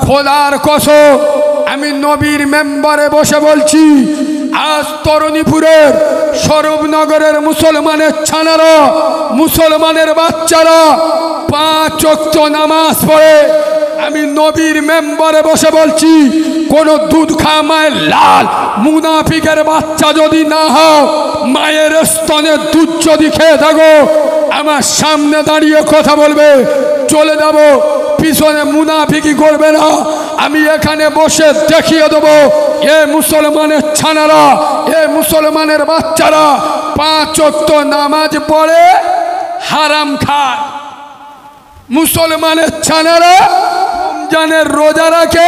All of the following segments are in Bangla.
খোদার কসম আমি নবীর মেম্বারে বসে বলছি, আজ তরুণীপুরের স্বরূপনগরের মুসলমানের ছানারা, মুসলমানের বাচ্চারা 5 ওয়াক্ত নামাজ পড়ে। আমি নবীর মেম্বারে বসে বলছি, কোন দুধ খাওয়া মায়ের লাল মুনাফিকের বাচ্চা যদি না হও, মায়ের স্তনের দুধ যদি খেয়ে থাকো, আমার সামনে দাঁড়িয়ে কথা বলবে, চলে যাব, পিছনে মুনাফিকি করবে না। আমি এখানে বসে দেখিয়ে দেবো, এ মুসলমানের ছানারা, এ মুসলমানের বাচ্চারা 5 ওয়াক্ত নামাজ পড়ে হারাম খায়। মুসলমানের ছানারা রমজানের রোজা রাখে,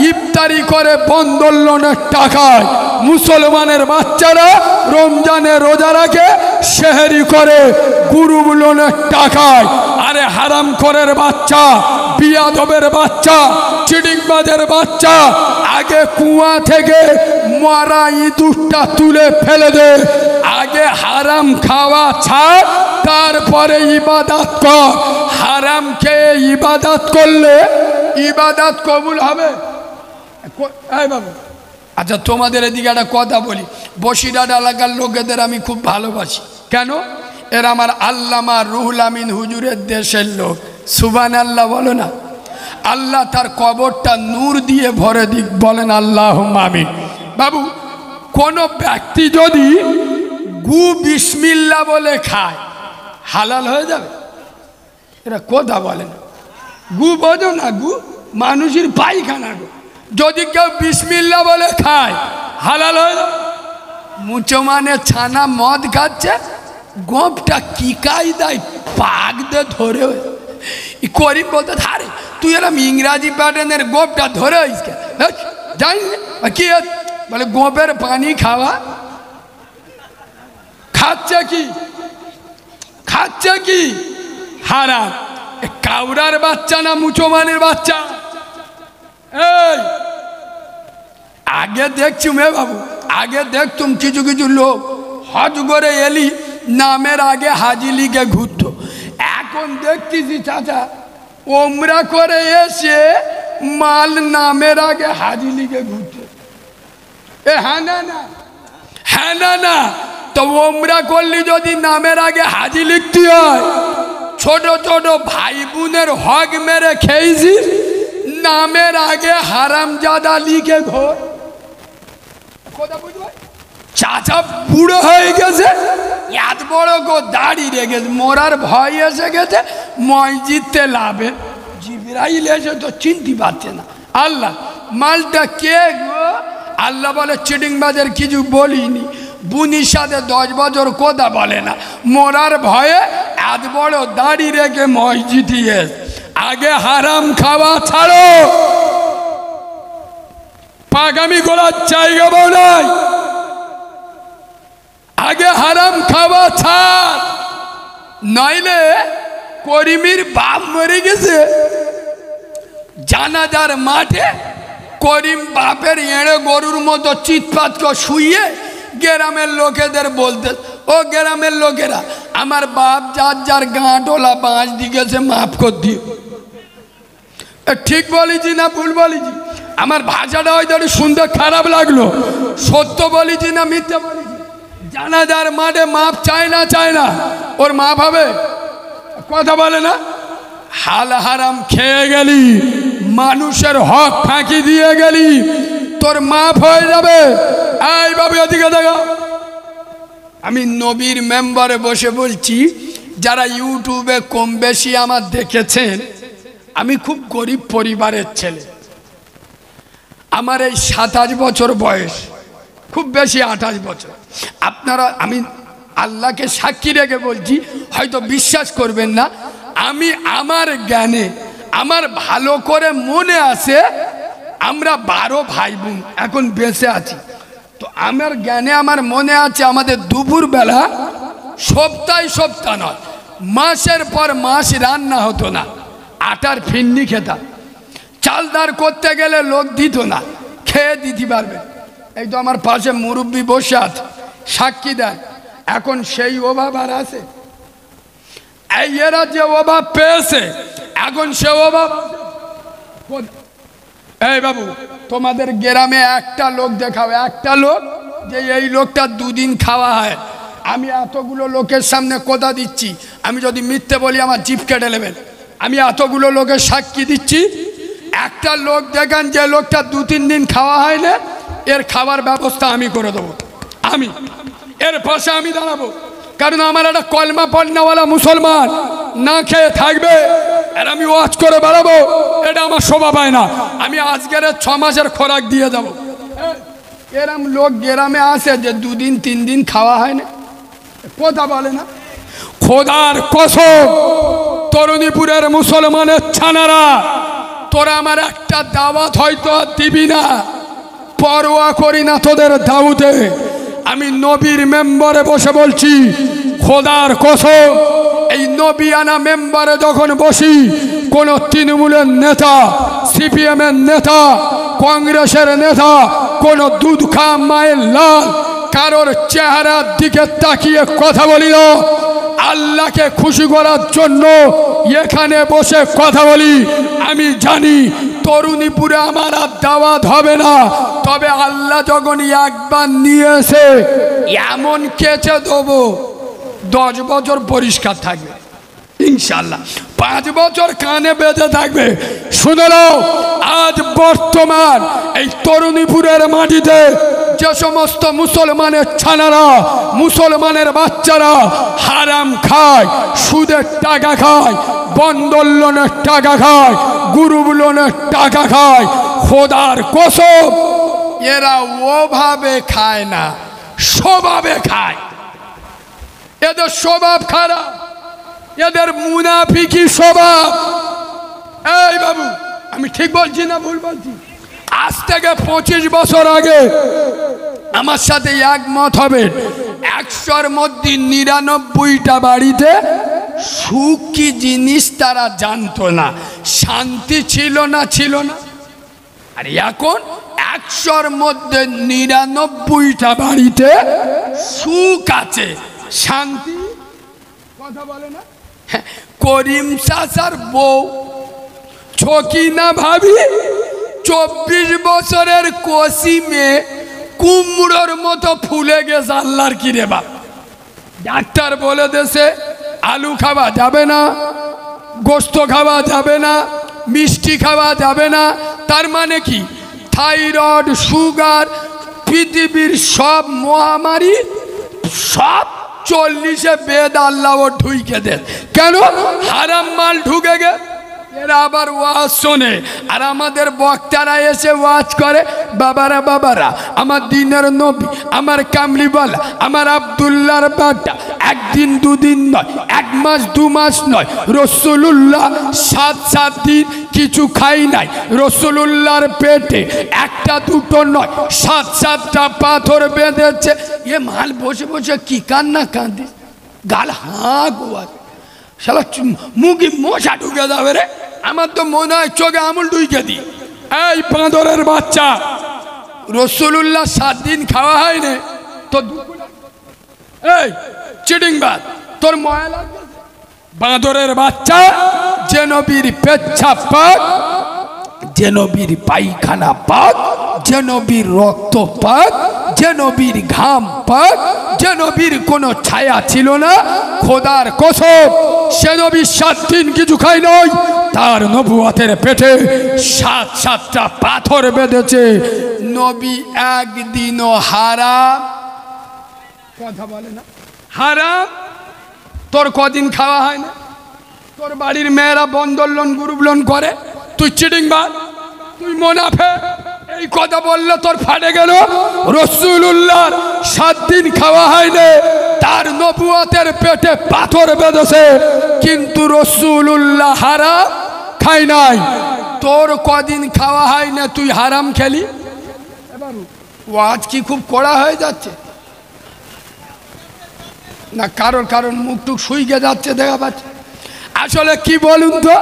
ইফতারি করে বন্ধন লোনের টাকায়। মুসলমানের বাচ্চারা রমজানের রোজা রাখে, সেহরি করে গ্রুপ লোনের টাকায়। আরে হারাম করের বাচ্চা, বিয়াদবের বাচ্চা, চিটিংবাজের বাচ্চা, আগে কুয়া থেকে মরা ইঁদুরটা তুলে ফেলে দে। আগে হারাম খাওয়া ছাড়, তারপরে ইবাদত কর। হারাম খেয়ে ইবাদত করলে ইবাদত কবুল হবে? এই বাবু, আচ্ছা তোমাদের এদিকে একটা কথা বলি, বসিরহাট এলাকার লোকেদের আমি খুব ভালোবাসি। কেন? এরা আমার আল্লামা রুহুল আমিন হুজুরের দেশের লোক। সুবহানাল্লাহ বলো না। আল্লাহ তার কবরটা নূর দিয়ে ভরে দিক, বলেন আল্লাহুম্মা আমিন। বাবু, কোন ব্যক্তি যদি গু বিসমিল্লাহ বলে খায়, হালাল হয়ে যাবে? এরা কথা বলে না। গু বোঝো না? গু মানুষের পায়খানা। গো যদি কেউ বিসমিল্লাহ বলে খায়, হালাল হয়ে যাবে? মুচো মানে ছানা মদ খাচ্ছে, গোপটা কি কায়দায় পাক দিয়ে ধরে করিম বলতে ধারে, তুই এরম ইংরাজি প্যাটার্নের গোপটা ধরে জানি কি বলে, গোপের পানি খাওয়া। খাচ্ছে কি? খাচ্ছে কি? হারাম। কাউরার বাচ্চা না মুসলমানের বাচ্চা? এই আগে দেখছুম এ বাবু, আগে দেখতুম কিছু কিছু লোক হজ করে এলি নামের আগে হাজি লিগে ঘুরতো। এখন দেখতেছি চাচা ওমরা করে এসে মাল নামের আগে হাজি লিগে ঘুরতো। এ হ্যাঁ না না, হ্যাঁ না না। তো ওমরা করলি যদি নামের আগে হাজি লিখতে হয়, ছোট ছোট ভাই বোনের হক মেরে খেয়েছি, নামের আগে হারামজাদা লিখে ঘোর। কথা বুঝবে? চাচা বুড়ো হয়ে গেছে, এত বড় গো দাড়ি রেখেছে, মোরার ভয় এসে গেছে, মসজিদে লাভে জিবরাইল এসে তো চিনতে পারছে না। আল্লাহ মালটা কে গো? আল্লাহ বলে চিটিংবাজের কিছু বলিনি, বুনির সাথে 10 বছর কথা বলে না, মোরার ভয়ে এত বড় দাড়ি রেখে মসজিদে এসে। আগে হারাম খাওয়া ছাড়ো, পাগামি করার জায়গা নাই। আগে হারাম খাওয়া ছাড়, নইলে করিমের বাপ মরে গেছে, জানাজার মাঠে করিম বাপের এড়ে গরুর মতো চিৎপাত করে শুয়ে গ্রামের লোকেদের বলতে, ও গ্রামের লোকেরা, আমার বাপ যার যার গাঁটোলা বাঁশ দিয়েছে মাফ কর দিও। ঠিক বলেছি না ভুল বলেছি? আমার ভাষাটা হয়তো শুনতে খারাপ লাগলো, সত্য বলেছি না মিথ্যা বলেছি? জানাজার মাঠে মাপ চায় না, চায় না, ওর মাপ হবে? কথা বলে না। হাল হারাম খেয়ে গেলি, মানুষের হক ফাঁকি দিয়ে গেলি, তোর মাপ হয়ে যাবে। এই বাবু এদিকে দেখো, আমি নবীর মেম্বারে বসে বলছি, যারা ইউটিউবে কম বেশি আমার দেখেছেন, আমি খুব গরিব পরিবারের ছেলে। আমার এই 27 বছর বয়স, খুব বেশি 28 বছর। আপনারা, আমি আল্লাহকে সাক্ষী রেখে বলছি, হয়তো বিশ্বাস করবেন না, আমি আমার জ্ঞানে, আমার ভালো করে মনে আছে, আমরা 12 ভাই বোন এখন বেঁচে আছি। তো আমার জ্ঞানে আমার মনে আছে, আমাদের দুপুরবেলা সপ্তাহ নয়, মাসের পর মাস রান্না হতো না, আটার ফিন্নি খেতাম। চালদার করতে গেলে লোক দিত না, খেয়ে দিতে পারবে। এই তো আমার পাশে মুরব্বী বসে আছে, সাক্ষী দেন। এখন সেই অভাব আর আছে? এই এরা যে অভাব পেয়েছে, এখন সে অভাব এই বাবু, তোমাদের গ্রামে একটা লোক দেখাও, একটা লোক যে এই লোকটা দুদিন খাওয়া হয়। আমি এতগুলো লোকের সামনে কথা দিচ্ছি, আমি যদি মিথ্যে বলি আমার জিভ কেটে নেবেন। আমি এতগুলো লোকের সাক্ষী দিচ্ছি, একটা লোক দেখান যে লোকটা 2-3 দিন খাওয়া হয় না, এর খাবার ব্যবস্থা আমি করে দেবো। আমি এর পাশে আমি দাঁড়াবো, কারণ আমার একটা কলমা পড়নেওয়ালা মুসলমান না খেয়ে থাকবে আর আমি ওয়াজ করে বেড়াবো, এটা আমার শোভা পায় না। আমি আজকের 6 মাসের খোরাক দিয়ে যাব। এরম লোক গ্রামে আসে যে 2-3 দিন খাওয়া হয় না, কথা বলে না। খোদার কসম, তরুণীপুরের মুসলমানের ছানারা, তোরা আমার একটা দাওয়াত হয়তো দিবি না, পরোয়া করি না তোদের দাউদে। আমি নবীর মেম্বারে বসে বলছি, খোদার কসম, এই নবিয়ানা মেম্বারে যখন বসি, কোন তৃণমূলের নেতা, সিপিএমের নেতা, কংগ্রেসের নেতা, কোন দুধ খা মায়ের লাল কারোর চেহারার দিকে তাকিয়ে কথা বলি না। আল্লাহকে খুশি করার জন্য এখানে বসে কথা বলি। আমি জানি তরুণীপুরে আমার আর দাওয়াত হবে না, তবে আল্লাহ যখন একবার নিয়েছে এমন কেচে দেবো 10 বছর পরিষ্কার থাকবে ইনশাল্লাহ, 5 বছর কানে বেঁধে থাকবে। শুনে নাও, আজ বর্তমান এই তরুণীপুরের মাটিতে যে সমস্ত মুসলমানের ছানারা, মুসলমানের বাচ্চারা হারাম খায়, সুদের টাকা খায়, বন্ধন লোনের টাকা খায়, গ্রুপ লোনের টাকা খায়, খোদার কসম এরা ওভাবে খায় না, স্বভাবে খায়। এদের স্বভাব খারাপ, এদের মুনাফিকি স্বভাব। এই বাবু, আমি ঠিক বলছি না ভুল বলছি? আজ থেকে 25 বছর আগে আমার সাথে একমত হবে, 100-র মধ্যে 99টা বাড়িতে সুখ কি জিনিস তারা জানতো না, শান্তি ছিল না, ছিল না। আর এখন 100-র মধ্যে 99টা বাড়িতে সুখ আছে, শান্তি কথা বলে না। করিম চাচার বউ ছকিনা ভাবি 24 বছরের কসিমে কুমড়োর মতো ফুলে গেছে। আল্লাহর কি রে বাপ, ডাক্তার বলে দেশে আলু খাওয়া যাবে না, গোস্ত খাওয়া যাবে না, মিষ্টি খাওয়া যাবে না। তার মানে কি, থাইরয়েড, সুগার, পৃথিবীর সব মহামারী সব 40-এ বেদ আল্লাহ ঢুকে দেন। কেন? হারাম মাল ঢুকে গে। এরা আবার ওয়াজ শোনে, আর আমাদের বক্তারা এসে ওয়াজ করে, বাবারা বাবারা, আমার দিনের নবী, আমার কামলিওয়ালা, আমার আব্দুল্লাহর বাড্ডা, 1 দিন 2 দিন নয়, 1 মাস 2 মাস নয়, রসুলুল্লাহ 7 দিন কিছু খাই নাই। রসুলুল্লাহর পেটে 1টা 2টো নয়, 7-7টা পাথর বেঁধেছে। এ মাল বসে বসে কি কান্না কাঁদে, গাল হাঁ গোয়া, শালা মুখে মশা ঢুকে যাবে রে। আমার তো মনে হয় চোখে আমুল ঢুকে দিই। এই বাঁদরের বাচ্চা, রসুলুল্লাহ 7 দিন খাওয়া হয়নি তো, এই চিটিং বাদ, তোর ময়া লাগবে? বাঁদরের বাচ্চা, যে নবীর পেচ্ছাপ পাক, যে নবীর পায়খানা পাক, যে নবীর রক্ত পাক, যে নবীর ঘাম পাক, যে নবীর কোনো ছায়া ছিল না, খোদার কসম সে নবী 7 দিন কিছু খাই নাই। তার নবুয়তের পেটে 7-7টা পাথর বেঁধেছে। নবী একদিনও হারাম কথা বলে না। হারাম তোর কদিন খাওয়া হয় না? তোর বাড়ির মেয়েরা বন্ধন লোন, গ্রুপ লোন করে, তুই চিটিং বাদ, তুই মুনাফিক। এই কথা বললে তোর ফাটে গেল। রসুলুল্লাহর 7 দিন খাওয়া হয়নি, তার নবুয়তের পেটে পাথর বেঁধেছে, কিন্তু রসুলুল্লাহ হারাম খাই নাই। তোর কদিন খাওয়া হয় না, তুই হারাম খেলি? ওয়াজ কি খুব কড়া হয়ে যাচ্ছে না? কারণ মুখটুক শুইকে যাচ্ছে দেখা পাচ্ছে। আসলে কি বলুন তো,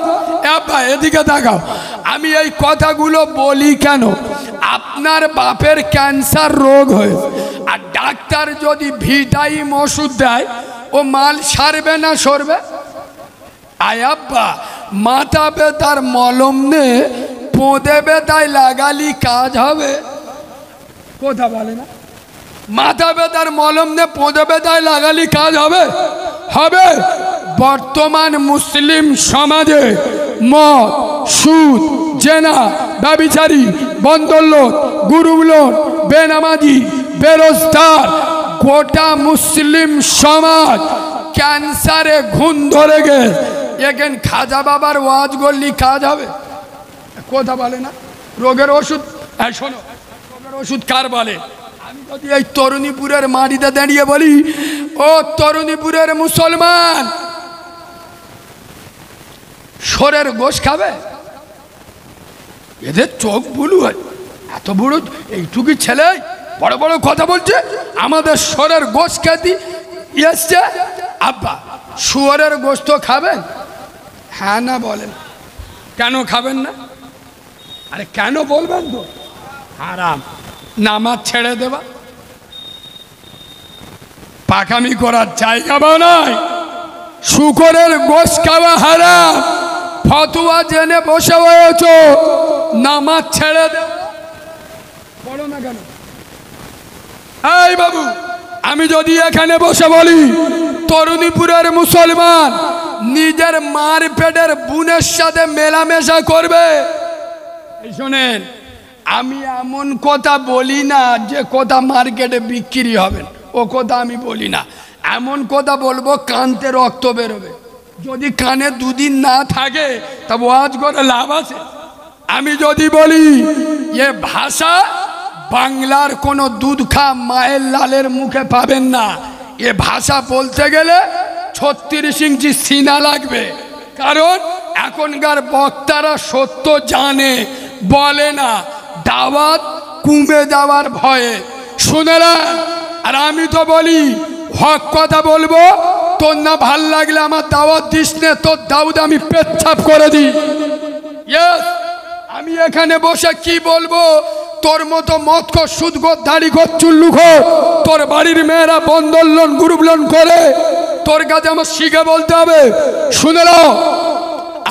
এদিকে দেখাও। আমি এই কথাগুলো বলি কেন? আপনার বাপের ক্যান্সার রোগ হয়েছে, আর ডাক্তার যদি ভিটামিন ওষুধ দেয়, ও মাল সারবে না সরবে? আয় আব্বা, মাথা ব্যথার মলম নে পোঁদে বেতায় লাগালি কাজ হবে? কথা বলে না। মাথা ব্যথার মলম নে পোঁদে বেতায় লাগালি কাজ হবে? হবে। বর্তমান মুসলিম সমাজে মদ, সুদ, জেনা, ব্যভিচারী, বন্দরলোট, গুরুলোট, বেনামাজি, বেরোজগার, গোটা মুসলিম সমাজ ক্যান্সারে ঘুণ ধরে গেছে। এখানে খাজা বাবার ওয়াজ করলি কাজ হবে? কথা বলে না। রোগের ওষুধ, শোনো, রোগের ওষুধ কার বলে? আমি যদি এই তরুণীপুরের মাটিতে দাঁড়িয়ে বলি, ও তরুণীপুরের মুসলমান, শোরের গোশ খাবে? এদের চোখ বুলু হয়, এত বড় এইটুকু ছেলে বড় বড় কথা বলছে। আমাদের শোরের গোশ খেতে এসছে। আব্বা, শুয়োরের গোশত খাবেন? হ্যাঁ না বলেন। কেন খাবেন না? আরে কেন বলবেন তো? হারাম। নামাজ ছেড়ে দেবা, পাকামি করার জায়গা বানায়। শুকরের গোশ খাওয়া হারাম, ফতোয়া জেনে বসে হয়েছ, নামাজ ছেড়ে দেবা। বলো না কেন? এই বাবু, আমি যদি এখানে বসে বলি তরুণীপুরের মুসলমান নিজের মার পেটের বোনের সাথে মেলামেশা করবে, এই শোনেন, আমি এমন কথা বলি না যে কথা মার্কেটে বিক্রি হবে, ও কথা আমি বলি না। এমন কথা বলবো কানতে রক্ত বেরোবে। যদি কানে দুদিন না থাকে তা ওয়াজ করে লাভ আছে? আমি যদি বলি এ ভাষা বাংলার কোনো দুধ খা মায়ের লালের মুখে পাবেন না, এ ভাষা বলতে গেলে 36 ইঞ্চি সিনা লাগবে। কারণ এখনকার বক্তারা সত্য জানে, বলে না, দাওয়াত কমে যাওয়ার ভয়ে। শুনে না। আর আমি তো বলি হক কথা বলবো, তোর না ভাল লাগলে আমার দাওয়াত দিস নে, তোর দাউদ আমি পেচ্ছাপ করে দিই। আমি এখানে বসে কি বলবো? তোর মতো মদ কর, সুদ কর, দাড়ি কর, চুল্লু কর, তোর বাড়ির মেয়েরা বন্ধন লোন, গ্রুপ লোন করে, তোর কাছে আমার শিখে বলতে হবে। শুনে নাও,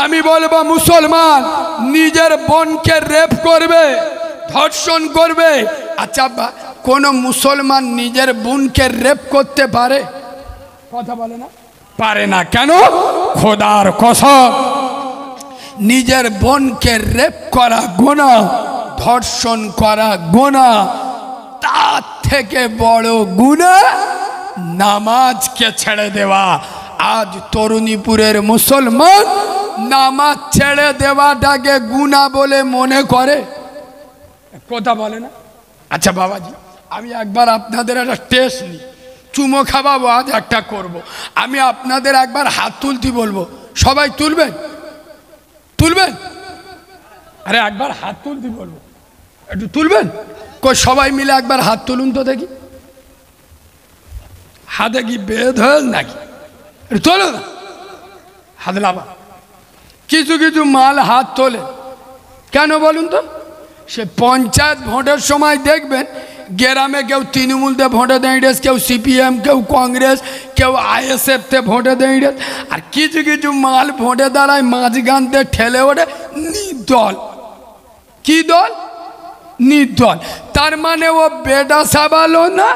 আমি বলবো মুসলমান নিজের বোনকে রেপ করবে, ধর্ষণ করবে। আচ্ছা, কোন মুসলমান নিজের বোনকে রেপ করতে পারে? কথা বলে না। পারে না। কেন? খোদার কসম, নিজের বোনকে রেপ করা গুনাহ, ধর্ষণ করা গুনাহ, তার থেকে বড় গুনাহ নামাজকে ছেড়ে দেওয়া। আজ তরুণীপুরের মুসলমান নামাজ ছেড়ে দেওয়াটাকে গুনাহ বলে মনে করে। কথা বলে না। আচ্ছা বাবাজি, আমি একবার আপনাদের একটা টেস্ট নিই, চুমো খাওয়াবো, আজ একটা করব। আমি আপনাদের একবার হাত তুলতে বলবো, সবাই তুলবেন? তুলবেন? আরে একবার হাত তুলতে বলবো, একটু তুলবেন? কই সবাই মিলে একবার হাত তুলুন তো দেখি। হাতে কি বেদ হল নাকি? একটু তোলো না হাত। লাভা কিছু কিছু মাল হাত তোলে কেন বলুন তো? সে পঞ্চায়েত ভোটের সময় দেখবেন গ্রামে কেউ তৃণমূলতে ভোটে দাঁড়িয়েছে, কেউ সিপিএম, কেউ কংগ্রেস, কেউ আইএসএফতে ভোটে দাঁড়িয়েছে। আর কিছু কিছু মাল ভোটে দাঁড়ায় মাঝখানতে ঠেলে ওঠে নির্দল। কি দল? নির্দল। তার মানে ও বেটা সাবালো না,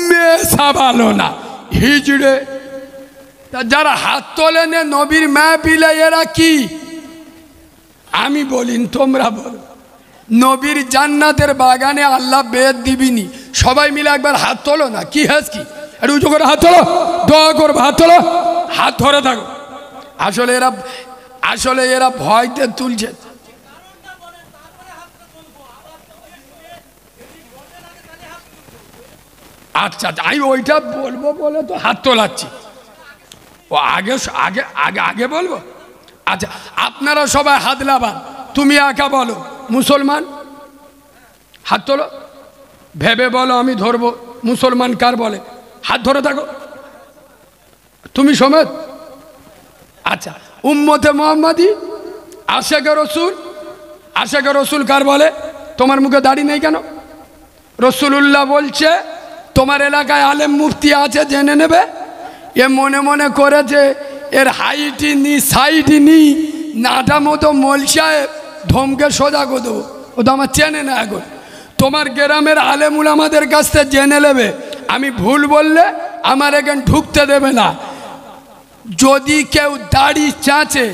মেয়ে সাবালো না, হিজড়ে। তা যারা হাত তোলে নে নবীর মাহফিলে, এরা কি? আমি বলি, তোমরা বলো। নবীর জান্নাতের বাগানে আল্লাহ বেদ দিবিনি। সবাই মিলে একবার হাত তোলো না। কি হাস কি? একটু উঁচু করে হাত তোলো, দোয়া করবো, হাত তোলো, হাত ধরে থাকো। আসলে এরা ভয়তে তুলছে। আচ্ছা, আমি ওইটা বলবো বলে তো হাত তোলাচ্ছি। ও আগে আগে আগে আগে বলবো। আচ্ছা, আপনারা সবাই হাত লাগান। তুমি একা বলো, মুসলমান হাত তোলো, ভেবে বলো, আমি ধরবো। মুসলমান কার বলে? হাত ধরে থাকো তুমি সমেত। আচ্ছা, উম্মতে মোহাম্মদী, আশেকে রসুল। আশেকে রসুল কার বলে? তোমার মুখে দাড়ি নেই কেন? রসুলুল্লাহ বলছে তোমার এলাকায় আলেম মুফতি আছে, জেনে নেবে। এ মনে মনে করেছে এর হাইটি নি সাইটি নি, নাটা মতো মোল সাহেব ধমকে সোজা করে দেবো। ও তো আমার চেনে না এখন। তোমার গ্রামের আলেমুল আমাদের কাছ থেকে জেনে নেবে, আমি ভুল বললে আমার এখানে ঢুকতে দেবে না। যদি কেউ দাড়ি চাঁচে,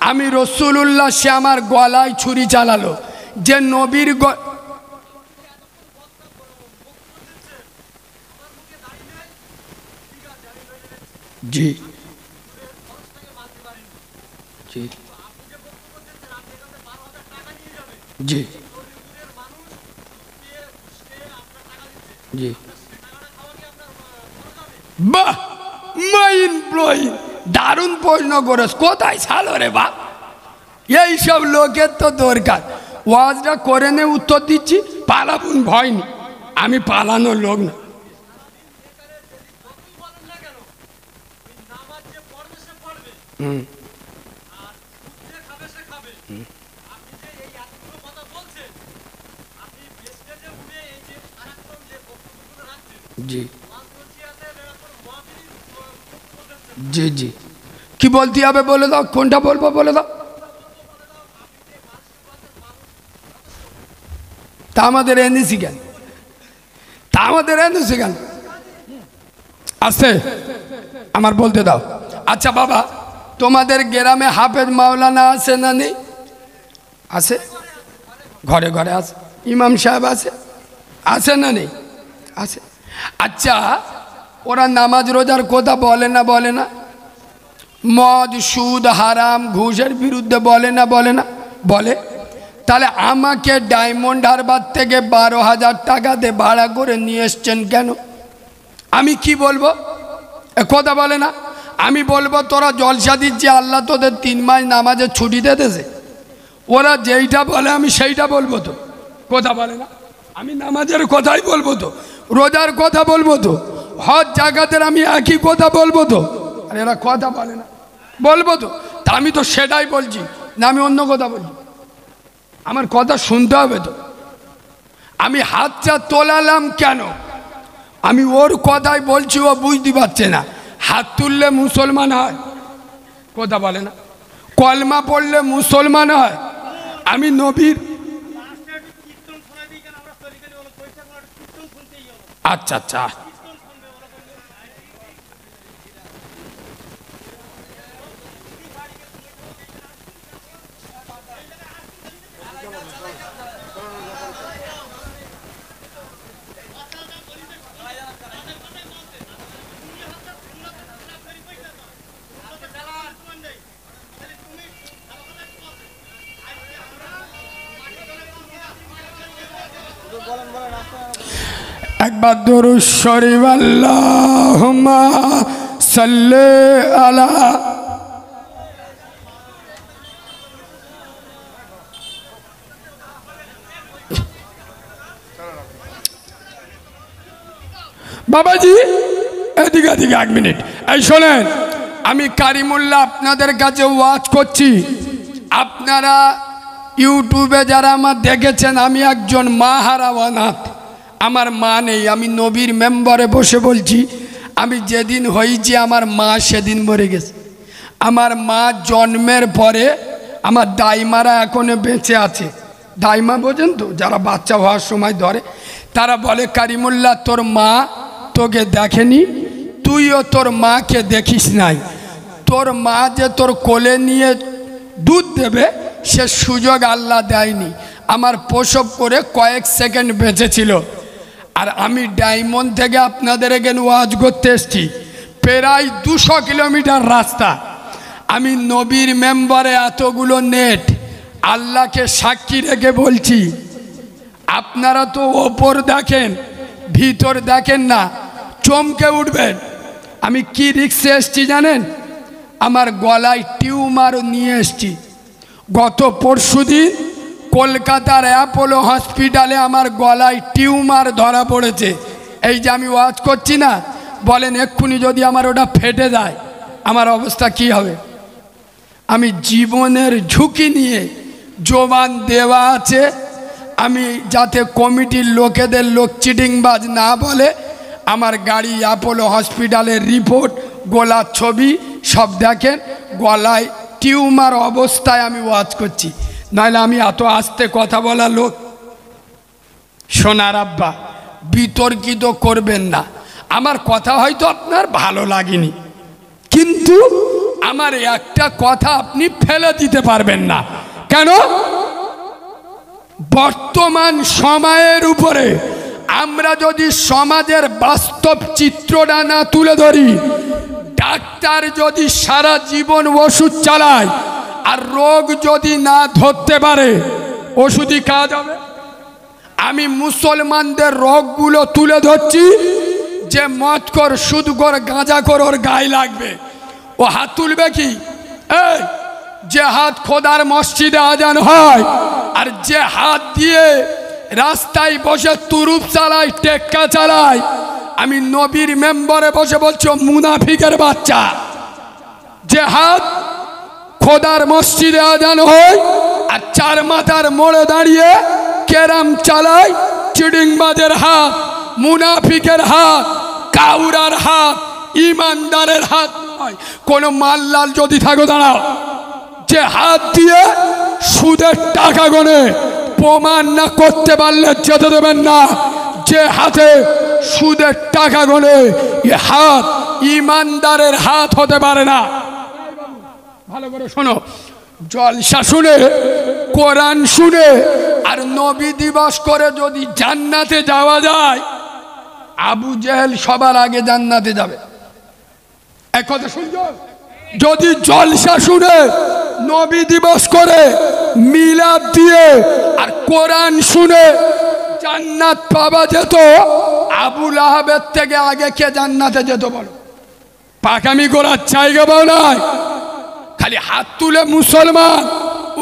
আমি রসুলুল্লাহ, সে আমার গলায় ছুরি চালালো। যে নবীর জি জি জি জি, বাহ, মাইন্ড ব্লোয়িং, দারুণ প্রশ্ন করেছ। কোথায় ছালো রে বাপ, এইসব লোকের তো দরকার। ওয়াজটা করে নে, উত্তর দিচ্ছি। পালাবুন ভয় নেই, আমি পালানোর লোক না। জি জি জি, কি বলতে হবে বলে দাও, কোনটা বলবো বলে দাও। তা আমাদের এনেছি কেন, তা আমাদের এনেছি কেন, আছে আমার বলতে দাও। আচ্ছা বাবা, তোমাদের গ্রামে হাফেজ মাওলানা আছে না নেই? আছে, ঘরে ঘরে আছে। ইমাম সাহেব আছে, আছে না নেই? আছে। আচ্ছা, ওরা নামাজ রোজার কথা বলে না বলে না? মদ সুদ হারাম ঘুষের বিরুদ্ধে বলে না বলে না? বলে। তাহলে আমাকে ডায়মন্ড হারবার থেকে 12,000 টাকা দিয়ে ভাড়া করে নিয়ে এসছেন কেন? আমি কি বলবো? কথা বলে না। আমি বলবো তোরা জলসা দিচ্ছি, আল্লাহ তোদের 3 মাস নামাজের ছুটি দিতেছে। ওরা যেইটা বলে আমি সেইটা বলবো তো, কথা বলে না। আমি নামাজের কথাই বলবো তো, রোজার কথা বলবো তো, হজ জাকাতের আমি একই কথা বলবো তো। আর এরা কথা বলে না, বলবো তো। তা আমি তো সেটাই বলছি না, আমি অন্য কথা বলছি। আমার কথা শুনতে হবে তো। আমি হাতটা তোলালাম কেন? আমি ওর কথাই বলছি, ও বুঝতে পারছে না। হাত তুললে মুসলমান হয়, কথা বলে না। কলমা পড়লে মুসলমান হয়। আমি নবীর, আচ্ছা আচ্ছা, একবার দরুদ শরীফ আল্লাহুম্মা সাল্লি আলা। বাবাজি এদিকে এদিকে 1 মিনিট। এই শোনেন, আমি কারিমুল্লাহ আপনাদের কাছে ওয়াজ করছি। আপনারা ইউটিউবে যারা আমার দেখেছেন, আমি একজন মা হারা অনাথ। আমার মা নেই। আমি নবীর মেম্বারে বসে বলছি, আমি যেদিন হয়েছি আমার মা সেদিন মরে গেছে। আমার মা জন্মের পরে আমার দাইমারা এখনো বেঁচে আছে। দাইমা বোঝেন তো, যারা বাচ্চা হওয়ার সময় ধরে, তারা বলে কারিমুল্লাহ তোর মা তোকে দেখেনি, তুইও তোর মাকে দেখিস নাই। তোর মা যে তোর কোলে নিয়ে দুধ দেবে সে সুযোগ আল্লাহ দেয়নি। আমার প্রসব করে কয়েক সেকেন্ড বেঁচেছিল। আর আমি ডায়মন্ড থেকে আপনাদের এখানে ওয়াজ করতে এসেছি, প্রায় 200 কিলোমিটার রাস্তা। আমি নবীর মেম্বারে এতগুলো নেট, আল্লাহকে সাক্ষী রেখে বলছি, আপনারা তো ওপর দেখেন, ভিতর দেখেন না, চমকে উঠবেন। আমি কি রিক্সে এসছি জানেন? আমার গলায় টিউমার নিয়ে এসছি। গত পরশুদিন কলকাতার অ্যাপোলো হসপিটালে আমার গলায় টিউমার ধরা পড়েছে। এই যে আমি ওয়াজ করছি না, বলেন এক্ষুনি যদি আমার ওটা ফেটে যায় আমার অবস্থা কি হবে? আমি জীবনের ঝুঁকি নিয়ে জবান দেওয়া আছে, আমি যাতে কমিটির লোকেদের লোক চিটিংবাজ না বলে, আমার গাড়ি অ্যাপোলো হসপিটালের রিপোর্ট, গলার ছবি সব দেখেন। গলায় টিউমার অবস্থায় আমি ওয়াজ করছি। নাহলে আমি এত আস্তে কথা বলা লোক। সোনার আব্বা, বিতর্কিত করবেন না। আমার কথা হয়তো আপনার ভালো লাগেনি, কিন্তু আমার একটা কথা আপনি ফেলে দিতে পারবেন না। কেন? বর্তমান সময়ের উপরে আমরা যদি সমাজের বাস্তব চিত্রটা না তুলে ধরি, ডাক্তার যদি সারা জীবন ওষুধ চালায় আর রোগ যদি না ধরতে পারে, ওষুধই কাজ হবে? আমি মুসলমানদের রোগগুলো তুলে ধরছি, যে মদখোর, সুদখোর, গাঁজাখোর ওর গায়ে লাগবে, ও হাত তুলবে কি? এই যে হাত খোদার মসজিদে আজান হয়, আর যে হাত দিয়ে রাস্তায় বসে তুরুপ চালায়, টেক্কা চালায়, আমি নবীর মেম্বারে বসে বলছি মুনাফিকের বাচ্চা। যে হাত খোদার মসজিদে আজান হয় আর চার মাথার মোড়ে দাঁড়িয়ে কেরাম চালায়, চিডিংবাজের হাত, মুনাফিকের হাত, কাউরার হাত, ইমানদারের হাত নয়। কোন মাল্লাল যদি থাকো দাঁড়াও। যে হাত দিয়ে সুদের টাকা গনে প্রমাণ না করতে পারলে যেতে দেবেন না। যে হাতে সুদের টাকা গনে, এ হাত ইমানদারের হাত হতে পারে না। ভালো করে শোনো, জলসা শুনে, কোরআন শুনে আর নবী দিবস করে যদি জান্নাতে যাওয়া যায়, আবু জেহেল সবার আগে জান্নাতে যাবে। এক কথা শুনছো? যদি জলসা শুনে, নবী দিবস করে, মিলাদ দিয়ে আর কোরআন শুনে জান্নাত পাওয়া যেত, আবু লাহাবের থেকে আগে কে জান্নাতে যেত বলো? পাকামি করার জায়গা পাও নাই। খালি হাত তুলে মুসলমান,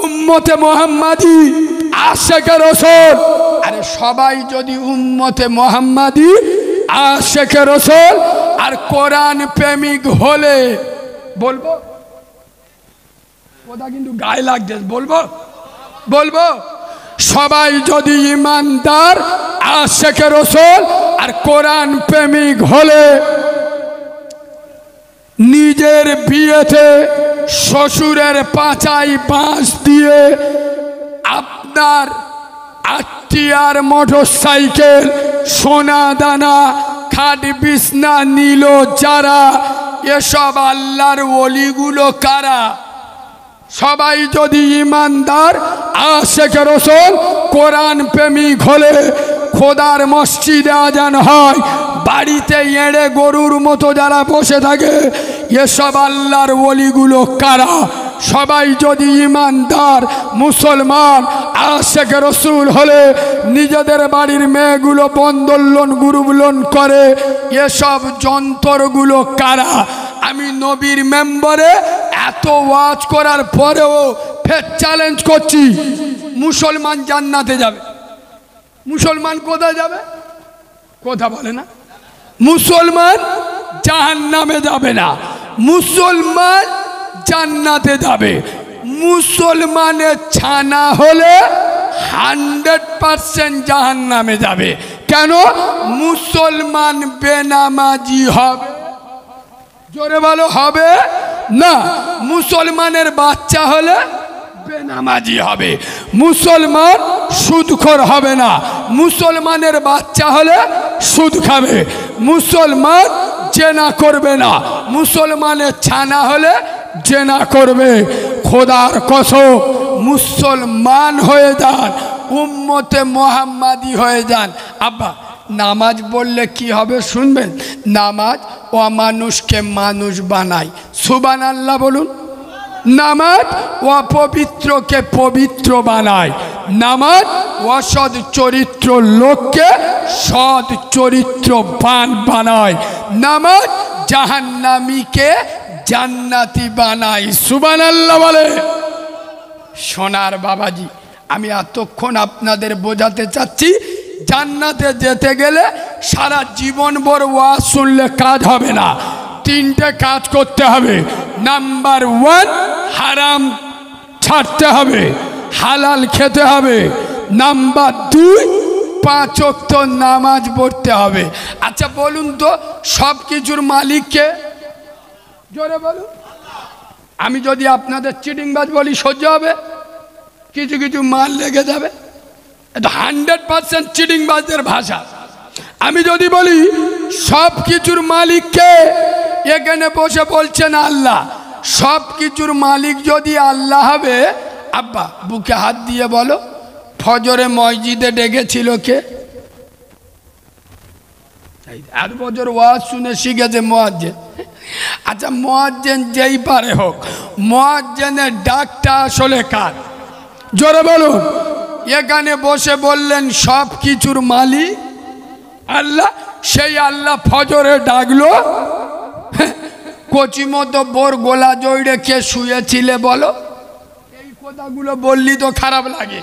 উম্মতে মোহাম্মদী, আশেকে রাসূল। আরে সবাই যদি উম্মতে মোহাম্মদী, আশেকে রাসূল আর কোরআন প্রেমিক হলে, বলবো কথা কিন্তু গায়ে লাগছে, বলবো বলবো সবাই যদি ইমানদার, আশেকে রাসূল আর কোরআন প্রেমিক হলে, নিজের বিয়েতে শ্বশুরের পাছায় বাঁশ দিয়ে আপনার আত্মীয়ার মোটর সাইকেল, সোনা দানা, খাট বিছনা নিল যারা, এসব আল্লাহর ওলিগুলো কারা? সবাই যদি ইমানদার, আশেকে রাসূল, কোরআন প্রেমিক হলে, খোদার মসজিদে আজান হয়, বাড়িতে এড়ে গরুর মতো যারা বসে থাকে, এসব আল্লাহর ওলিগুলো কারা? সবাই যদি ইমানদার মুসলমান, আশেকে রাসূল হলে, নিজেদের বাড়ির মেয়েগুলো বন্ধন লোন, গ্রুপ লোন করে, এসব যন্ত্রগুলো কারা? আমি নবীর মেম্বারে এত ওয়াজ করার পরেও ফের চ্যালেঞ্জ করছি, মুসলমান জান্নাতে যাবে। মুসলমান কোথায় যাবে? কথা বলে না। মুসলমান জাহান্নামে যাবে না, মুসলমান জান্নাতে যাবে। মুসলমানের ছানা হলে 100% জাহান্নামে যাবে। কেন? মুসলমান বেনামাজি হবে? জোরে বলো, হবে না। মুসলমানের বাচ্চা হলে বেনামাজি হবে। মুসলমান সুদখোর হবে না, মুসলমানের বাচ্চা হলে সুদ খাবে। মুসলমান জেনা করবে না, মুসলমানের ছানা হলে জেনা করবে। খোদার কসম, মুসলমান হয়ে যান, উম্মতে মোহাম্মদী হয়ে যান। আব্বা, নামাজ পড়লে কি হবে শুনবেন? নামাজ অমানুষকে মানুষ বানায়। সুবহানাল্লাহ বলুন। নামাজ অপবিত্রকে পবিত্র বানায়। নামাজ অসৎ চরিত্র লোককে সৎ চরিত্রবান বানায়। নামাজ জাহান্নামীকে জান্নাতি বানায়। সুবহানাল্লাহ বলে। সোনার বাবাজি, আমি এতক্ষণ আপনাদের বোঝাতে চাচ্ছি, জান্নাতে যেতে গেলে সারা জীবন ভর ওয়াজ শুনলে কাজ হবে না। 3টে কাজ করতে হবে। নাম্বার 1, হারাম ছাড়তে হবে, হালাল খেতে হবে। নাম্বার 2, 5 ওয়াক্ত নামাজ পড়তে হবে। আচ্ছা বলুন তো, সব কিছুর মালিককে? জোরে বলুন। আমি যদি আপনাদের চিটিংবাজ বলি সহ্য হবে? কিছু কিছু মাল লেগে যাবে। এটা 100% চিটিংবাজদের ভাষা। আমি যদি বলি সব কিছুর মালিক কে, এখানে বসে বলছেন আল্লাহ। সব কিছুর মালিক যদি আল্লাহ হবে, আব্বা বুকে হাত দিয়ে বলো ফজরে মসজিদে ডেকেছিল কে? 8 বছর ওয়াজ শুনে শিখেছে মুয়াজ্জিন। আচ্ছা মুয়াজ্জিন যেই পারে হোক, মুয়াজ্জিনের ডাকটা আসলে কার? জোরে বলুন। এখানে বসে বললেন সব কিছুর মালিক আল্লাহ। সেই আল্লাহ ফজরে ডাকলো। কচি মতো বোর গোলা জড়ে কে শুয়েছিলে বলো? এই কথাগুলো বললি তো খারাপ লাগে।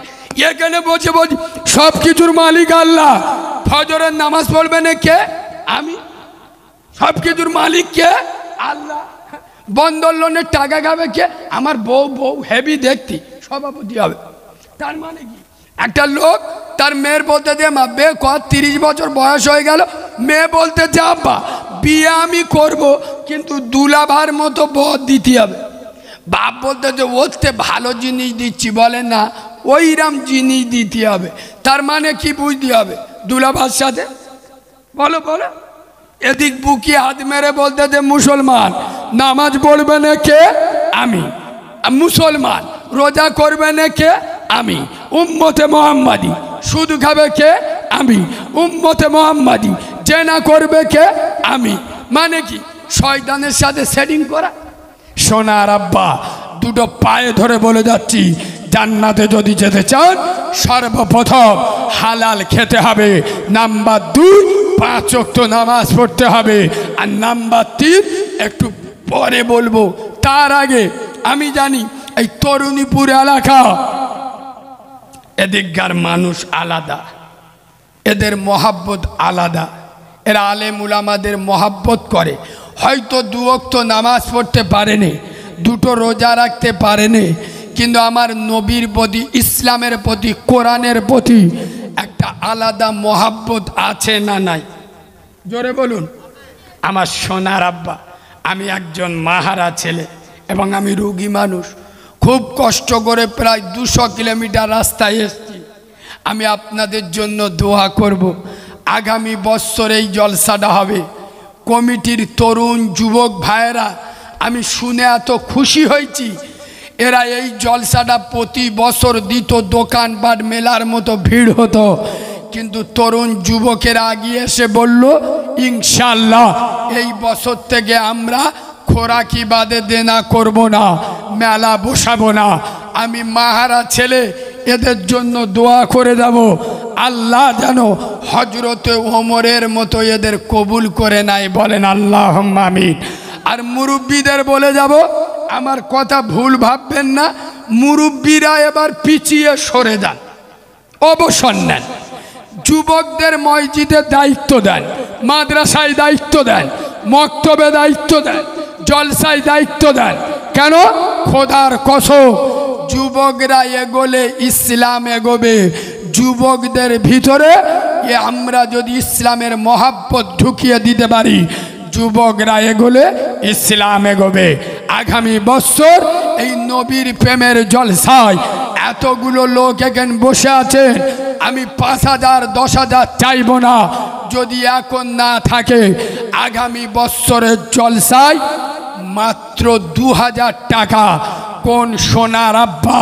এখানে বসে বলছি সব কিছুর মালিক আল্লাহ, ফজরের নামাজ পড়বে না কে? আমি। সব কিছুর মালিক কে? আল্লাহ। বন্ধন লোনের টাকা খাবে কে? আমার বউ হেভি দেখতি, সভাপতি হবে। তার মানে কি? একটা লোক তার মেয়ের বলতে যে মা বে কর, 30 বছর বয়স হয়ে গেল, মেয়ে বলতে যে আব্বা বিয়ে আমি করব, কিন্তু দুলাভার মতো বর দিতে হবে। বাপ বলতে যে ওতে ভালো জিনিস দিচ্ছি, বলে না ওইরাম জিনিস দিতে হবে। তার মানে কি বুঝতে হবে? দুলাভার সাথে বলো বলো। এদিক বুকি হাত মেরে বলতে যে মুসলমান, নামাজ পড়বে না কে? আমি। মুসলমান রোজা করবে না কে? আমি। উম্মতে মোহাম্মদী সুদ খাবে কে? আমি। উম্মতে মোহাম্মদী জেনা করবে কে? আমি। মানে কি? শয়তানের সাথে সেটিং করা। সোনার আব্বা দুটো পায়ে ধরে বলে যাচ্ছি, জান্নাতে যদি যেতে চান সর্বপ্রথম হালাল খেতে হবে, নাম্বার 2 5 ওয়াক্ত নামাজ পড়তে হবে, আর নাম্বার 3 একটু পরে বলবো। তার আগে আমি জানি এই তরুণীপুর এলাকা, এদিককার মানুষ আলাদা, এদের মহাব্বত আলাদা। এরা আলেম উলামাদের মহাব্বত করে। হয়তো 2 ওয়াক্ত নামাজ পড়তে পারেনি, 2টো রোজা রাখতে পারেনি, কিন্তু আমার নবীর প্রতি, ইসলামের প্রতি, কোরআনের প্রতি একটা আলাদা মহাব্বত আছে না নাই? জোরে বলুন। আমার সোনার আব্বা, আমি একজন মাহারা ছেলে এবং আমি রোগী মানুষ। খুব কষ্ট করে প্রায় 200 কিলোমিটার রাস্তায় এসেছি। আমি আপনাদের জন্য দোয়া করব। আগামী বছর এই জলসাটা হবে। কমিটির তরুণ যুবক ভাইয়েরা, আমি শুনে এত খুশি হয়েছি। এরা এই জলসাটা প্রতি বছর দিত, দোকানপাট মেলার মতো ভিড় হতো, কিন্তু তরুণ যুবকেরা আগিয়ে এসে বলল ইনশাআল্লাহ এই বছর থেকে আমরা খোরাকি বাদে দেনা করব না, মেলা বসাবো না। আমি মাহারা ছেলে, এদের জন্য দোয়া করে যাব, আল্লাহ যেন হজরতে ওমরের মতো এদের কবুল করে নাই। বলেন আল্লাহুম্মা আমিন। আর মুরব্বীদের বলে যাব, আমার কথা ভুল ভাববেন না, মুরব্বীরা এবার পিছিয়ে সরে যান, অবসর নেন। যুবকদের মসজিদে দায়িত্ব দেন, মাদ্রাসায় দায়িত্ব দেন, মক্তবে দায়িত্ব দেন, জলসায় দায়িত্ব দেন। কেন? খোদার কসম, যুবকরা এগোলে ইসলাম এগোবে। যুবকদের ভিতরে আমরা যদি ইসলামের মহাব্বত ঢুকিয়ে দিতে পারি, যুবকরা এগোলে ইসলাম এগোবে। আগামী বছর এই নবীর প্রেমের জলসায় এতগুলো লোক এখানে বসে আছেন, আমি 5000 10,000 চাইব না। যদি এখন না থাকে, আগামী বছরের জলসায় মাত্র 2000 টাকা কোন সোনার আব্বা,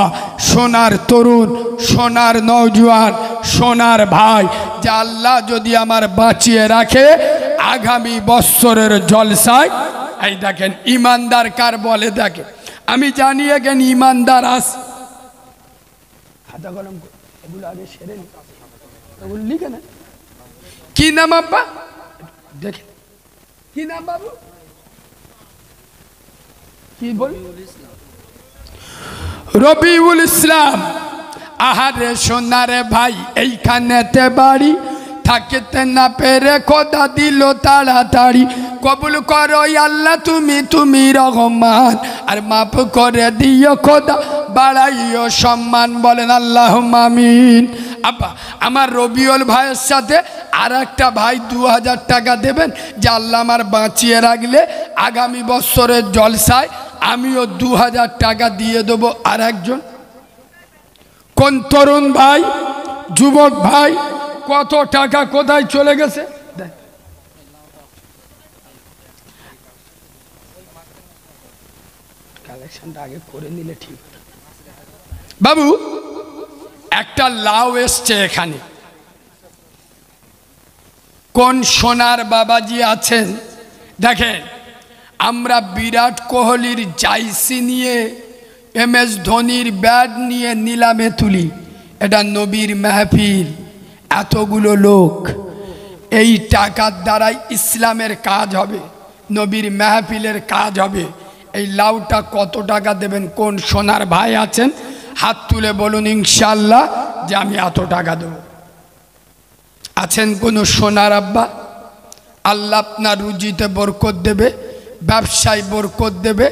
সোনার তরুণ, সোনার নওজোয়ান, সোনার ভাই, যা আল্লাহ যদি আমার বাঁচিয়ে রাখে, আগামী বছরের জলসায় এই দেখেন ইমানদার কার বলে দেখে। আমি জানি এখানে ইমানদার আছে। খাতা কলম এগুলো আগে সেরে নি, এগুলো লিখে না। কি নাম আব্বা? দেখে কি নাম বাবু? কি বল? রবিউল ইসলাম। আহারে সোনারে ভাই, এইখানেতে বাড়ি, থাকতে না পেরে খোদা দিল তাড়াতাড়ি। কবুল করো আল্লাহ তুমি রহমান, আর মাফ করে দিও খোদা, বাড়াইও সম্মান। বলেন আল্লাহুম্মা আমিন। আব্বা, আমার রবিউল ভাইয়ের সাথে আর একটা ভাই 2000 টাকা দেবেন, যে আল্লাহ আমার বাঁচিয়ে রাখলে আগামী বছরের জলসায় আমিও 2000 টাকা দিয়ে দেবো। আর একজন কোন তরুণ ভাই, যুবক ভাই কত টাকা কোথায় চলে গেছে? কালেকশনটা আগে করে নিলে ঠিক। বাবু একটা লাউ এসছে এখানে, কোন সোনার বাবাজি আছেন? দেখেন, আমরা বিরাট কোহলির জার্সি নিয়ে, MS ধোনির ব্যাট নিয়ে নিলামে তুলি, এটা নবীর মাহফিল, এতগুলো লোক, এই টাকার দ্বারাই ইসলামের কাজ হবে, নবীর মাহফিলের কাজ হবে। এই লাউটা কত টাকা দেবেন? কোন সোনার ভাই আছেন হাত তুলে বলুন ইনশাআল্লাহ যে আমি এত টাকা দেব। আছেন কোন সোনার আব্বা? আল্লাহ আপনার রুজিতে বরকত দেবে, ব্যবসায় বরকত দেবে,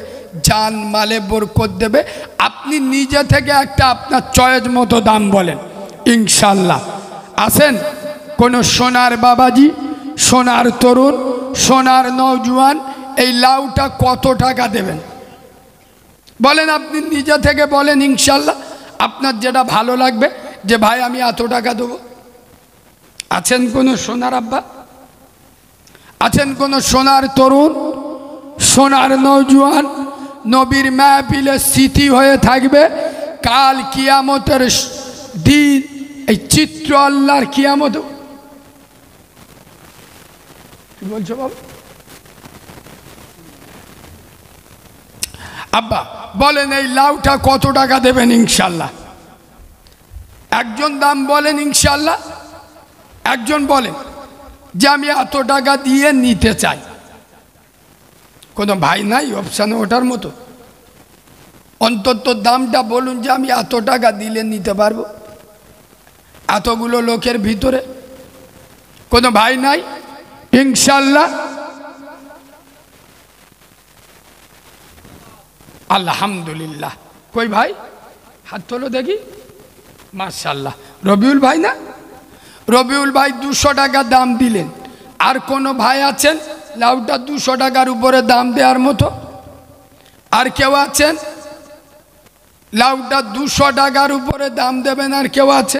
জান মালে বরকত দেবে। আপনি নিজে থেকে একটা আপনার চয়েস মতো দাম বলেন ইনশাআল্লাহ। আছেন কোন সোনার বাবাজি, সোনার তরুণ, সোনার নওজোয়ান? এই লাউটা কত টাকা দেবেন বলেন, আপনি নিজে থেকে বলেন ইনশাআল্লাহ, আপনার যেটা ভালো লাগবে যে ভাই আমি এত টাকা দেবো। আছেন কোন সোনার আব্বা? আছেন কোন সোনার তরুণ, সোনার নওজোয়ান? নবীর মাহফিলে স্মৃতি হয়ে থাকবে কাল কিয়ামতের দিন। এই চিত্র আল্লাহর কিয়ামত। কি বলছো বাবা? আব্বা বলেন এই লাউটা কত টাকা দেবেন ইনশাআল্লাহ? একজন দাম বলেন ইনশাআল্লাহ। একজন বলেন যে আমি এত টাকা দিয়ে নিতে চাই। কোনো ভাই নাই অপশানে ওঠার মতো? অন্তত দামটা বলুন যে আমি এত টাকা দিলে নিতে পারবো। এতগুলো লোকের ভিতরে কোনো ভাই নাই ইনশাআল্লাহ? আলহামদুলিল্লাহ। কই ভাই হাত তোলো দেখি। মাশাআল্লাহ। রবিউল ভাই না? রবিউল ভাই 200 টাকা দাম দিলেন। আর কোনো ভাই আছেন লাউটা 200 টাকার উপরে দাম দেওয়ার মতো? আর কেউ আছেন লাউটা 200 টাকার উপরে দাম দেবেন? আর কেউ আছে?